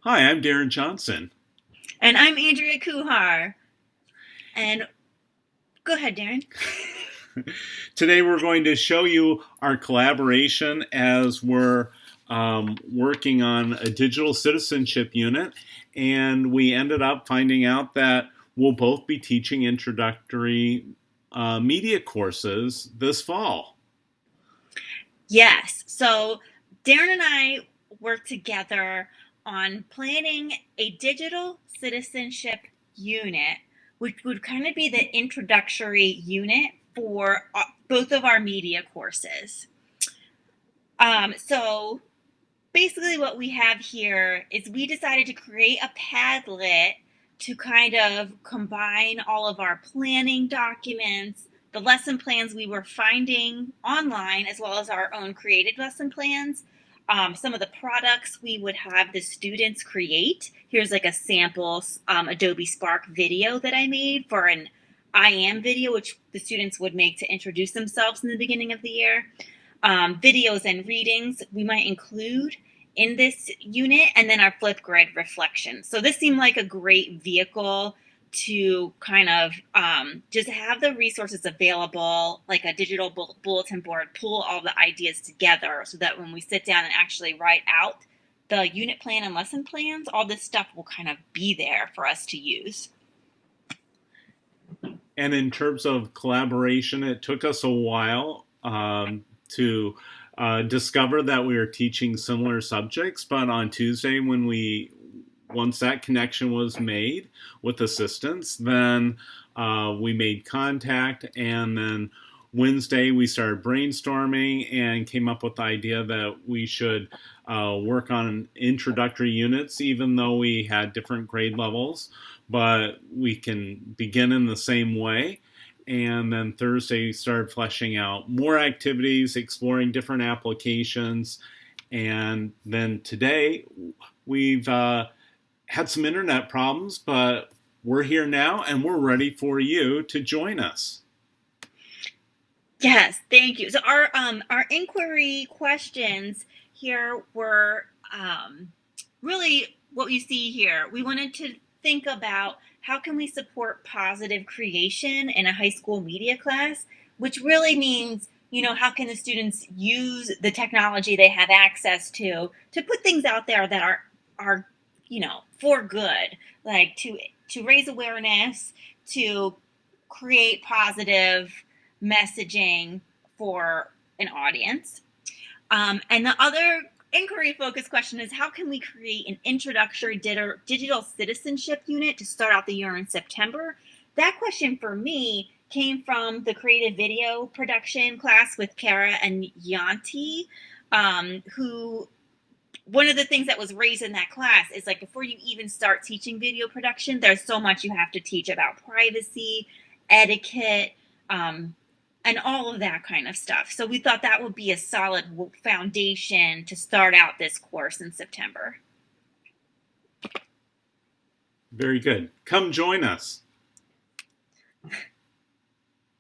Hi, I'm Darren Johnson. And I'm Andrea Kuhar. And go ahead, Darren. Today we're going to show you our collaboration as we're working on a digital citizenship unit, and we ended up finding out that we'll both be teaching introductory media courses this fall. Yes. So Darren and I worked together on planning a digital citizenship unit, which would kind of be the introductory unit for both of our media courses. So basically, what we have here is we decided to create a Padlet to kind of combine all of our planning documents, the lesson plans we were finding online, as well as our own created lesson plans. Some of the products we would have the students create. Here's like a sample Adobe Spark video that I made for an I am video, which the students would make to introduce themselves in the beginning of the year. Videos and readings we might include in this unit, and then our Flipgrid reflection. So this seemed like a great vehicle to kind of just have the resources available, like a digital bulletin board, pull all the ideas together so that when we sit down and actually write out the unit plan and lesson plans, all this stuff will kind of be there for us to use. And in terms of collaboration, it took us a while to discover that we were teaching similar subjects. But on Tuesday, once that connection was made with assistance, then we made contact, and then Wednesday we started brainstorming and came up with the idea that we should work on introductory units, even though we had different grade levels, but we can begin in the same way. And then Thursday we started fleshing out more activities, exploring different applications, and then today we've had some internet problems, but we're here now and we're ready for you to join us. Yes, thank you. So our inquiry questions here were really what you see here. We wanted to think about how can we support positive creation in a high school media class, which really means, how can the students use the technology they have access to put things out there that are for good, like to raise awareness, to create positive messaging for an audience. And the other inquiry focused question is how can we create an introductory digital citizenship unit to start out the year in September? That question for me came from the creative video production class with Kara and Yanti, who one of the things that was raised in that class is like before you even start teaching video production, there's so much you have to teach about privacy, etiquette, and all of that kind of stuff. So we thought that would be a solid foundation to start out this course in September. Very good. Come join us.